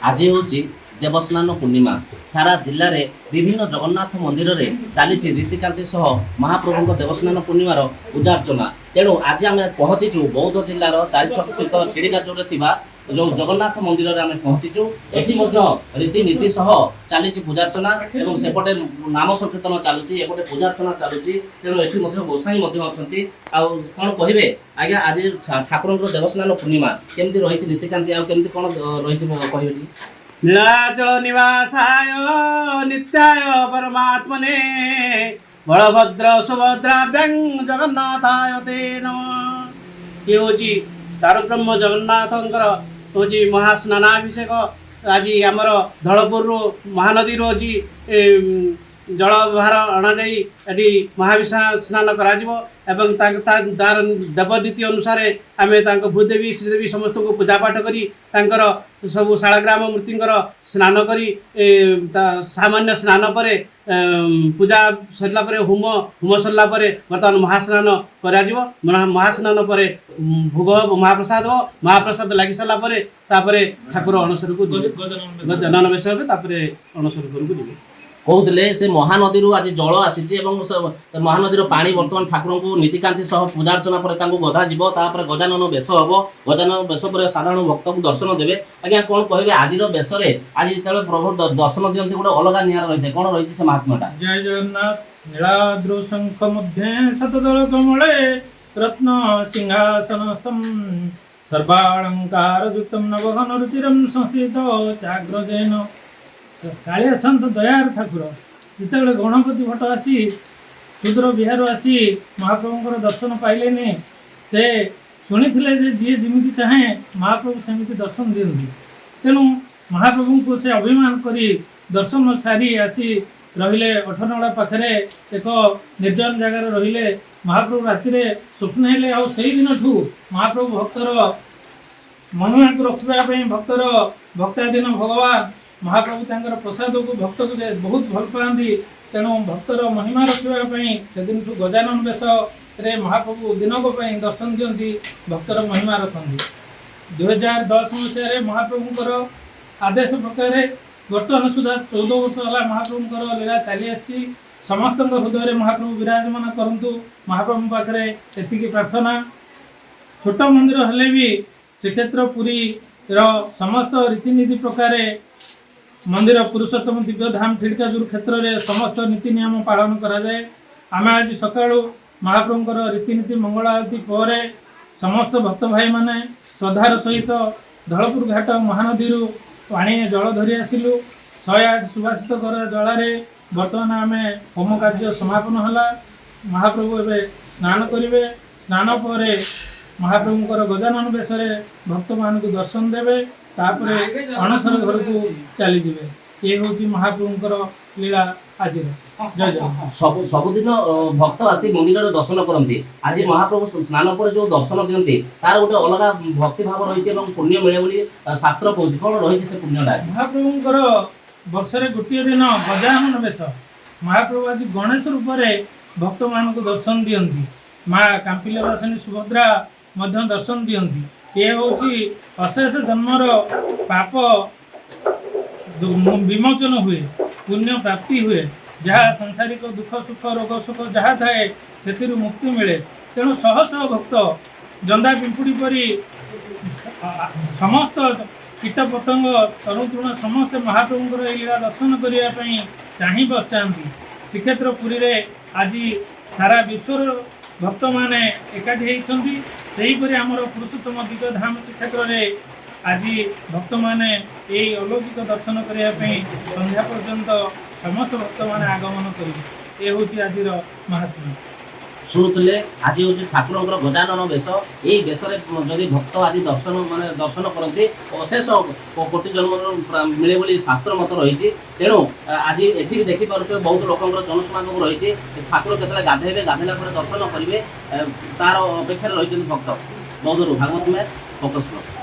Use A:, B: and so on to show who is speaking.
A: आज हूँ देवस्नान पूर्णिमा सारा जिले में विभिन्न जगन्नाथ मंदिर में चली रीतिकांति सह महाप्रभु देवस्नान पूर्णिमार पूजा अर्चना। तेणु आज आम पहुँचीचु बौद्ध जिलार 4 छक स्थित चिड़िकाचौर जो जगन्नाथ मंदिर में आम पहुँचीचु। एटी रीतिनीति सह चली पूजार्चना और सेपटे नाम संकीर्तन चलुची एपटे पूजार्चना चलुची। तेणु ये गोसाई अच्छा कौन कहे आज्ञा आज ठाकुर देवस्नान पूर्णिमा केमती रही रीतिकांति आमती कौन रही कहे
B: नीलाचल निवासाय नित्याय परमात्मने बलभद्र सुभद्राभ्यां जगन्नाथाय ते नमः। ये होची तारब्रह्म जगन्नाथंकर होची महास्नानाभिषेक। आज आमर धलपुर महानदी होची जल भार अणा जाई महाविषा स्नान एवं तार देवनीति अनुसार आम भूदेवी श्रीदेवी समस्त को पूजा पाठ करी सब शालग्राम मूर्तिंकर स्नान करी सामान्य स्नान पर पूजा सरला होम सरला बर्तमान महास्नान कर महास्नान पर भोग महाप्रसाद महाप्रसाद लगी सारापर ठाकुर अणसर को गजानन बेश हे अणसर घर को
A: कहते से महानदी आज जल आसी महानदी पानी बर्तमान ठाकुर को नीतिकांति सह पूजार्चना पर गधा जीव गजानन बेश हम गजानन बेश पर साधारण भक्त को दर्शन देवे। आज्ञा कौन कहे आज बेश आज जो प्रभु दर्शन दिखते गोटे अलग निआर रही है कौन रही से महात्माटा।
C: जय जगन्नाथ। नीलाद्रौ शंख मध्ये शतदल कमले रत्न सिंहासनस्थं सर्वालंकार युक्तं नवघन रुचिरं संस्थित चाग्रजेन। कालिया सन्त दयार ठाकुर जिते गणपति भट्ट आसी सुदूर बिहार आसी महाप्रभुଙ୍କର दर्शन पाइले से शुणी जी जमी चाहे महाप्रभु सेमती दर्शन दिखती। तेणु महाप्रभु को से अभिमान करी दर्शन छाड़ी आसी रहिले 18 नड़ा पाखे एक निर्जन जगार रहिले। महाप्रभु राति स्वप्न हेले आ दिन ठू महाप्रभु भक्तर मनुआ को रखापी भक्तर भक्ताधीन भगवान महाप्रभु तांकर प्रसाद को भक्त को बहुत भल पाती। तेणु भक्तर महिमा रखापी से दिन गजानन बेश रे महाप्रभु दिनक दर्शन दियंती भक्तर महिमा रखती। 2010 मसीह महाप्रभुंर आदेश प्रकार बर्तमान सुधा 14 वर्ष है महाप्रभुंर लीला चली आसी। समस्त हृदय महाप्रभु विराजमान करंतु महाप्रभु पाखे एति प्रार्थना। छोट मंदिर हेले भी श्रीक्षेत्र पुरी समस्त रीतिनीति प्रकार मंदिर पुरुषोत्तम दिव्य धाम ठिड़काजुर क्षेत्र में समस्त नीति नियम पालन कराए। आम आज सका महाप्रभुंर रीतिनीति मंगल आरती पर समस्त भक्त भाई माने श्रद्धार सहित धलपुर घाट महानदी पानी जल धरी आसिलु। 108 सुभाषित कर जल बर्तमान आम होम कार्य समापन है। महाप्रभु एवं स्नान करेंगे। स्नान पर महाप्रभुंर गजानन बेश भक्त मान को दर्शन देवे तापर अणसर घर को चली जाए। ये हूँ महाप्रभुंर लीला आज। जय जगन्नाथ।
A: सबुदिन भक्त आसी मंदिर दर्शन करती। आज महाप्रभु स्नान पर जो दर्शन दिखती तार गोटे अलग भक्ति भाव रही पुण्य मिले बोली शास्त्र कौन कौन रही से पुण्यटा।
C: महाप्रभुंर वर्षे गोटे दिन गजानन बेश महाप्रभु आज गणेश रूप भक्त मान को दर्शन दियंती। माँ कांपिला बासिनी सुभद्रा दर्शन दियंती। ये हूँ अशेष जन्मर पाप विमोचन हुए पुण्य प्राप्ति हुए जहाँ सांसारिक दुख सुख रोग सुख जहाँ थाए से मुक्ति मिले। तेणु शह शह भक्त जंदा पिंपुड़ी परी समस्त कीट पतंग तरुतृण समस्त महाप्रभुंर लीला दर्शन करने चाह बचाती। श्रीक्षेत्र पुरी रे आज सारा विश्वर भक्त माने एकाठी होती। सेहीपरि आमर पुरुषोत्तम दिव्य धाम श्रीक्षेत्र में आज भक्त माने यही अलौकिक दर्शन करने संध्या पर्यंत समस्त भक्त माने आगमन करेंगे। ये हूँ आज महात्मा।
A: शुणुले आज हूँ ठाकुर गजानन बेश यही बेश जदि भक्त आज दर्शन माने दर्शन करते अशेष कोटि जन्म मिले बोली शास्त्र मत रही। तेणु आज एठी भी देखिपे बहुत लोक जनसमागम रही। ठाकुर केतले गाधेबे गाधेला दर्शन करेंगे तार अपेक्षा रही भक्त। बहुत भागवत में फोकस।